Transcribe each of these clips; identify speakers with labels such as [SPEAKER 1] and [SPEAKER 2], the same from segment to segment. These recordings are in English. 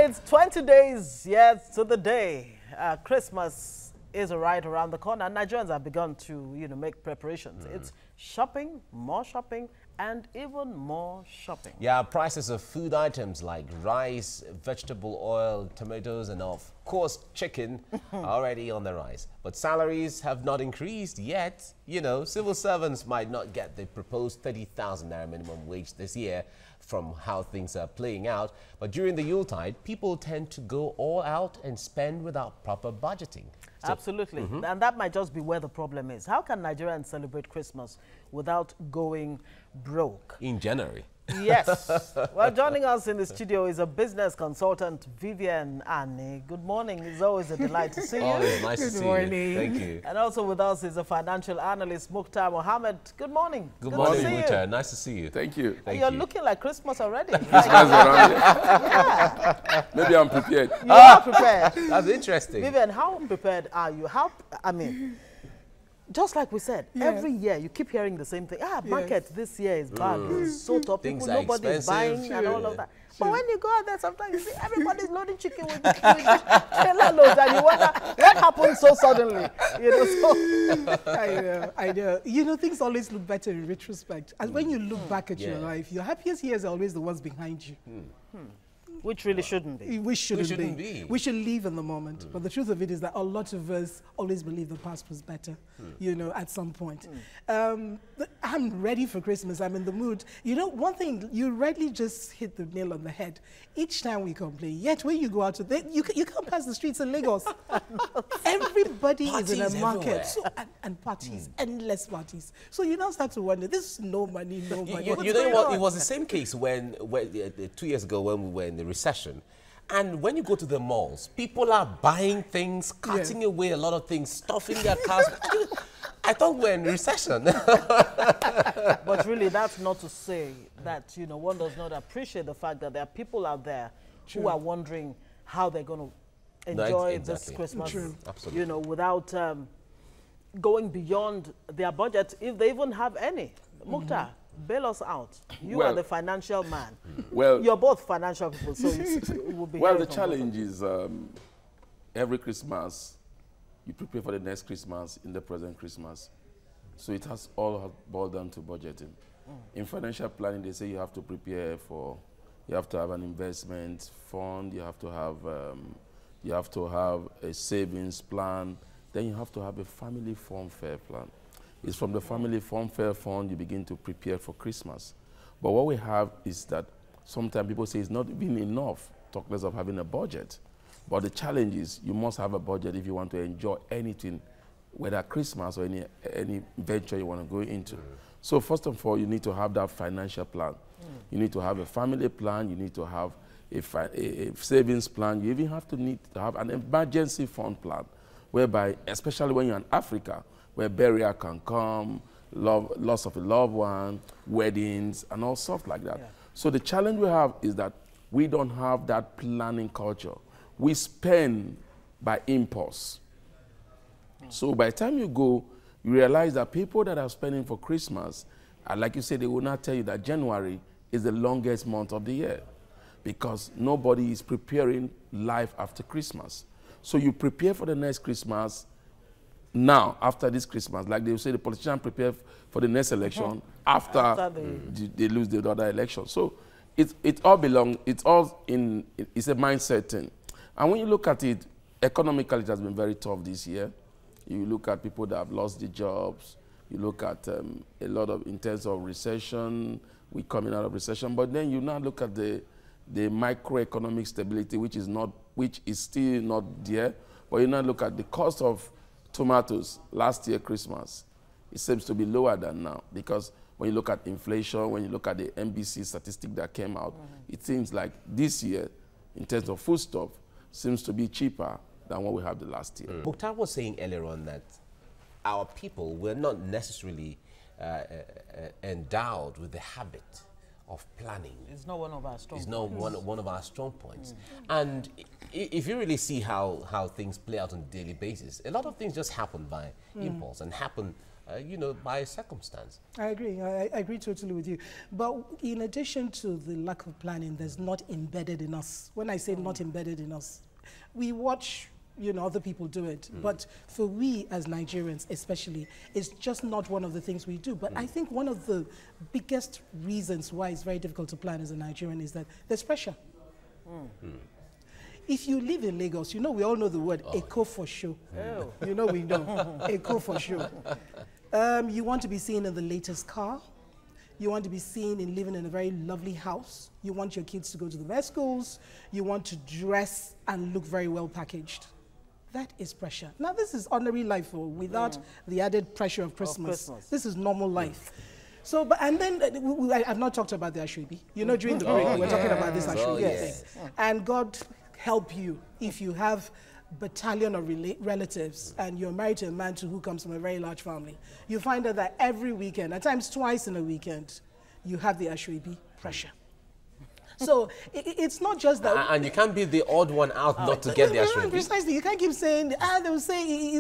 [SPEAKER 1] It's 20 days yet to the day. Christmas is right around the corner. Nigerians have begun to, make preparations. It's shopping, and even more shopping.
[SPEAKER 2] Yeah, prices of food items like rice, vegetable oil, tomatoes, and of course chicken are already on the rise. But salaries have not increased yet. Civil servants might not get the proposed 30,000 naira minimum wage this year from how things are playing out. But during the Yuletide, people tend to go all out and spend without proper budgeting. So,
[SPEAKER 1] absolutely. And that might just be where the problem is. How can Nigerians celebrate Christmas without going broke?
[SPEAKER 2] in January.
[SPEAKER 1] Yes. Well, joining us in the studio is a business consultant, Vivian Annie. Good morning. It's always a delight to see you.
[SPEAKER 2] Always nice to see you. Thank you.
[SPEAKER 1] And also with us is a financial analyst, Mukhtar Mohammed. Good morning.
[SPEAKER 2] Good morning, Mukhtar. Nice to see you.
[SPEAKER 3] Thank you.
[SPEAKER 1] You're looking like Christmas already.
[SPEAKER 3] Yeah. Maybe I'm prepared.
[SPEAKER 1] You are prepared.
[SPEAKER 2] That's interesting.
[SPEAKER 1] Vivian, how prepared are you? Just like we said, every year you keep hearing the same thing. Market this year is bad. It's so tough.
[SPEAKER 2] Things
[SPEAKER 1] People,
[SPEAKER 2] are
[SPEAKER 1] nobody's
[SPEAKER 2] expensive.
[SPEAKER 1] buying and all of that. But when you go out there, sometimes you see everybody's loading chicken with trailer loads, and you wonder what happened so suddenly.
[SPEAKER 4] I know. Things always look better in retrospect. And when you look back at your life, your happiest years are always the ones behind you.
[SPEAKER 1] Which really shouldn't be.
[SPEAKER 4] We shouldn't be. We should live in the moment. But the truth of it is that a lot of us always believe the past was better, at some point. I'm ready for Christmas. I'm in the mood. One thing, you rightly just hit the nail on the head. Each time we complain, yet when you go out, you can't pass the streets in Lagos. Everybody is in a market. And parties, endless parties. So you now start to wonder, this is no money, no money.
[SPEAKER 2] You know what? It was the same case when 2 years ago when we were in the recession. And when you go to the malls, people are buying things, cutting away a lot of things, stuffing their cars. I thought we're in recession.
[SPEAKER 1] But really, that's not to say that, one does not appreciate the fact that there are people out there who are wondering how they're going to enjoy this Christmas,
[SPEAKER 2] Absolutely.
[SPEAKER 1] without going beyond their budget, if they even have any. Mukhtar, bail us out. You are the financial man.
[SPEAKER 3] Well,
[SPEAKER 1] you're both financial people, so it will be.
[SPEAKER 3] Well, the challenge is every Christmas, you prepare for the next Christmas in the present Christmas. So it has all boiled down to budgeting. In financial planning, they say you have to prepare for, you have to have an investment fund, you have to have a savings plan, then you have to have a family fund fair plan. It's from the family fund fair fund you begin to prepare for Christmas. But what we have is that sometimes people say it's not even enough, talk less of having a budget. But the challenge is you must have a budget if you want to enjoy anything, whether Christmas or any venture you want to go into. So first of all, you need to have that financial plan. You need to have a family plan. You need to have a savings plan. You even need to have an emergency fund plan, whereby, especially when you're in Africa, where burial can come, loss of a loved one, weddings, and all stuff like that. So the challenge we have is that we don't have that planning culture. We spend by impulse. So by the time you go, you realize that people that are spending for Christmas, and like you said, they will not tell you that January is the longest month of the year because nobody is preparing life after Christmas. So you prepare for the next Christmas now, after this Christmas, like they say, the politicians prepare for the next election after they lose the other election. So it all belongs, it's a mindset thing. And when you look at it, economically, it has been very tough this year. You look at people that have lost their jobs. You look at a lot of, in terms of recession, we're coming out of recession. But then you now look at the microeconomic stability, which is still not there. But you now look at the cost of tomatoes last year Christmas, it seems to be lower than now because when you look at inflation, when you look at the NBC statistic that came out, it seems like this year, in terms of foodstuff, seems to be cheaper than what we had the last year.
[SPEAKER 2] Mukhtar was saying earlier on that our people were not necessarily endowed with the habit of planning.
[SPEAKER 1] It's not one of our strong points.
[SPEAKER 2] It's not one of our strong points. And if you really see how things play out on a daily basis, a lot of things just happen by impulse and happen you know, by circumstance.
[SPEAKER 4] I agree. I agree totally with you. But in addition to the lack of planning, there's not embedded in us. When I say not embedded in us, we watch, you know, other people do it. But for we as Nigerians especially, it's just not one of the things we do. But I think one of the biggest reasons why it's very difficult to plan as a Nigerian is that there's pressure. If you live in Lagos, you know, we all know the word eco for show. You know we know, eco for show. You want to be seen in the latest car. You want to be seen in living in a very lovely house. You want your kids to go to the best schools. You want to dress and look very well packaged. That is pressure. Now, this is ordinary life without the added pressure of Christmas. This is normal life. So, but, and then I've not talked about the ashwebi. You know, during the break, we were talking about this ashwebi thing. And God help you if you have battalion of relatives and you're married to a man who comes from a very large family. You find out that every weekend, at times twice in a weekend, you have the ashwebi pressure. So it's not just that.
[SPEAKER 2] And you can't be the odd one out not to get the ashwebi.
[SPEAKER 4] Precisely. You can't keep saying, they will say,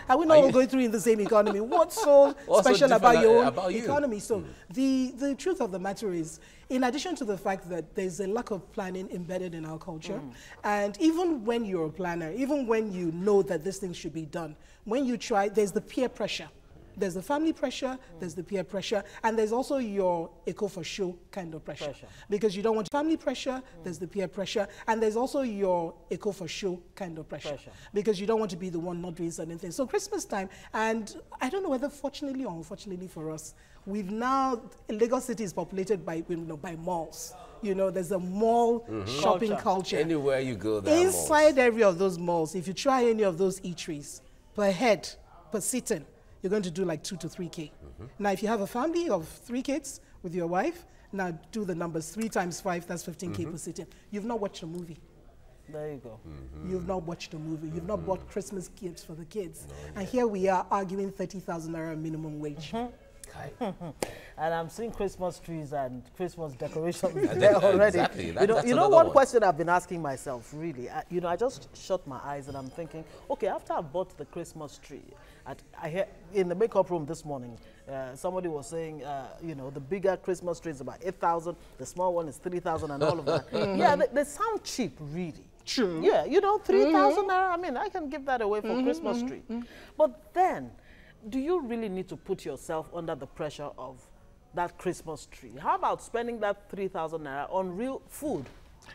[SPEAKER 4] are we not all going through in the same economy? What's so special about your own economy? So the truth of the matter is, in addition to the fact that there's a lack of planning embedded in our culture, and even when you're a planner, even when you know that this thing should be done, when you try, there's the peer pressure. There's the family pressure, there's the peer pressure, and there's also your eco for show kind of pressure. Because you don't want family pressure, there's the peer pressure, and there's also your eco for show kind of pressure. Because you don't want to be the one not doing certain things. So Christmas time, and I don't know whether fortunately or unfortunately for us, we've now, Lagos City is populated by, you know, by malls. You know, there's a mall shopping culture.
[SPEAKER 2] Anywhere you go, there
[SPEAKER 4] inside every of those malls, if you try any of those eateries, per head, per sitting, you're going to do like 2 to 3K. Now, if you have a family of 3 kids with your wife, now do the numbers. 3 times 5, that's 15K per sitting. You've not watched a movie.
[SPEAKER 1] There you go.
[SPEAKER 4] You've not watched a movie. You've not bought Christmas gifts for the kids. And here we are arguing 30,000 naira minimum wage.
[SPEAKER 1] And I'm seeing Christmas trees and Christmas decorations there already.
[SPEAKER 2] Exactly.
[SPEAKER 1] You know one question I've been asking myself, really. You know, I just shut my eyes and I'm thinking, okay, after I bought the Christmas tree, I hear in the makeup room this morning, somebody was saying, you know, the bigger Christmas tree is about 8,000, the small one is 3,000 and all of that. Yeah, they sound cheap, really.
[SPEAKER 4] True.
[SPEAKER 1] Yeah, you know, 3,000 naira, I mean, I can give that away for Christmas tree. But then, do you really need to put yourself under the pressure of that Christmas tree? How about spending that 3,000 naira on real food?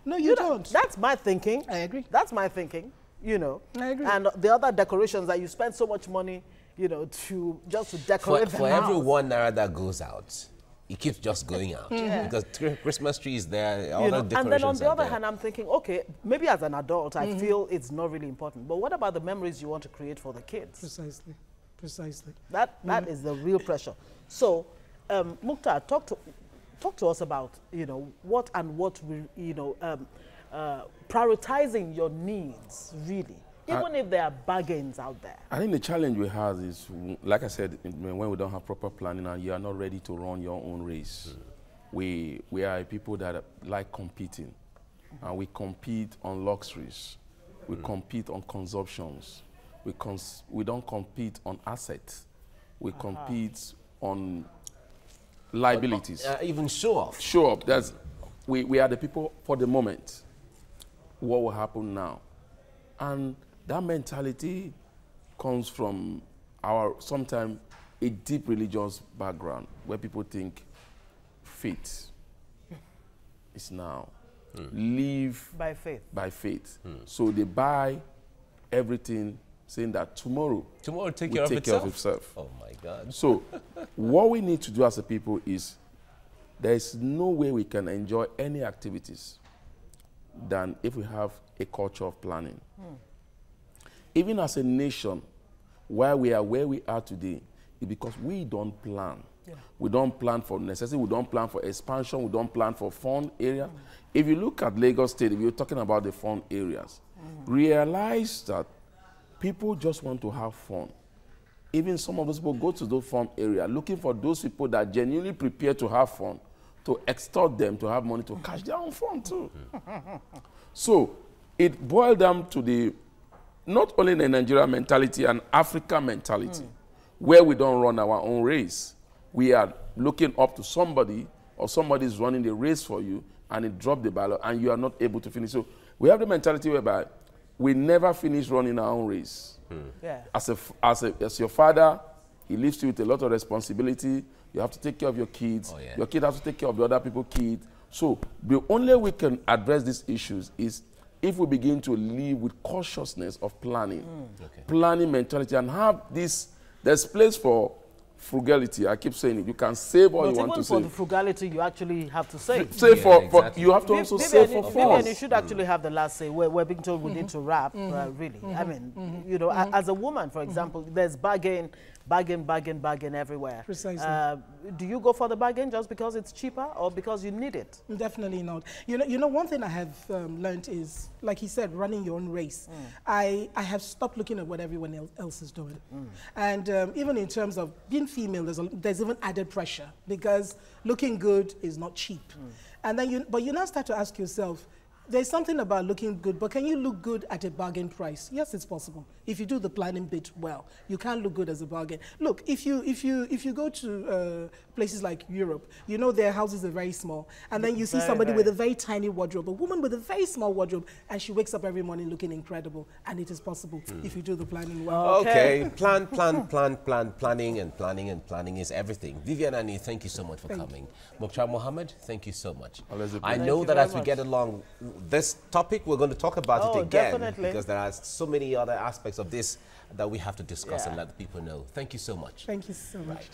[SPEAKER 4] No, you don't.
[SPEAKER 1] That's my thinking.
[SPEAKER 4] I agree.
[SPEAKER 1] That's my thinking, you know.
[SPEAKER 4] I agree.
[SPEAKER 1] And the other decorations that you spend so much money, you know, just to decorate
[SPEAKER 2] for every 1 naira that goes out, it keeps just going out. Because Christmas tree is there, all the decorations.
[SPEAKER 1] And then on the other hand, I'm thinking, okay, maybe as an adult, I feel it's not really important. But what about the memories you want to create for the kids?
[SPEAKER 4] Precisely. Precisely.
[SPEAKER 1] That is the real pressure. So, Mukhtar, talk to us about, you know, what we, you know, prioritizing your needs, really, even if there are bargains out there.
[SPEAKER 3] I think the challenge we have is, like I said, when we don't have proper planning and you are not ready to run your own race. We are people that like competing, and we compete on luxuries. We compete on consumptions. We don't compete on assets. We compete on liabilities.
[SPEAKER 2] Even show off.
[SPEAKER 3] Show up. We are the people for the moment. What will happen now? And that mentality comes from sometimes a deep religious background where people think faith is now. Live
[SPEAKER 1] by faith.
[SPEAKER 3] By faith. So they buy everything saying that tomorrow
[SPEAKER 2] will take
[SPEAKER 3] care
[SPEAKER 2] of
[SPEAKER 3] itself.
[SPEAKER 2] Oh my God.
[SPEAKER 3] So what we need to do as a people is, there is no way we can enjoy any activities than if we have a culture of planning. Even as a nation, why we are where we are today, is because we don't plan. We don't plan for necessity, we don't plan for expansion, we don't plan for fun area. If you look at Lagos State, if you're talking about the fun areas, realize that people just want to have fun. Even some of those people go to those fun areas looking for those people that genuinely prepare to have fun, to extort them, to have money to catch their own fun too. So it boiled down to not only the Nigerian mentality and African mentality. where we don't run our own race. We are looking up to somebody, or somebody is running the race for you, and it dropped the ballot, and you are not able to finish. So we have the mentality whereby we never finish running our own race.
[SPEAKER 1] Yeah.
[SPEAKER 3] As your father, he leaves you with a lot of responsibility. You have to take care of your kids.
[SPEAKER 2] Oh, yeah.
[SPEAKER 3] Your kid has to take care of the other people's kids. So the only way we can address these issues is if we begin to live with cautiousness of planning, planning mentality, and have this. There's place for frugality. I keep saying it. You can save all you want to
[SPEAKER 1] save. But even for the frugality, you actually have to save.
[SPEAKER 3] Save for
[SPEAKER 2] exactly.
[SPEAKER 3] you have to also save for fun.
[SPEAKER 1] Vivian, you should actually have the last say. We're being told we need to wrap, really. I mean, you know, as a woman, for example, there's bargain everywhere.
[SPEAKER 4] Precisely.
[SPEAKER 1] Do you go for the bargain just because it's cheaper or because you need it?
[SPEAKER 4] Definitely not. You know, one thing I have learned is, like he said, running your own race. I have stopped looking at what everyone else is doing. And even in terms of being female, there's even added pressure because looking good is not cheap. And then you now start to ask yourself, there's something about looking good, but can you look good at a bargain price? Yes, it's possible. If you do the planning bit well, you can look good as a bargain. Look, if you go to places like Europe, you know their houses are very small, and then you see somebody with a very tiny wardrobe, a woman with a very small wardrobe, and she wakes up every morning looking incredible, and it is possible if you do the planning well.
[SPEAKER 2] Okay, planning is everything. Vivian Ani, thank you so much for coming. Mukhtar Mohammed, thank you so much. I know that as we get along this topic, we're going to talk about it again,
[SPEAKER 1] definitely.
[SPEAKER 2] because there are so many other aspects of this that we have to discuss and let the people know. Thank you so much.
[SPEAKER 4] Thank you so much.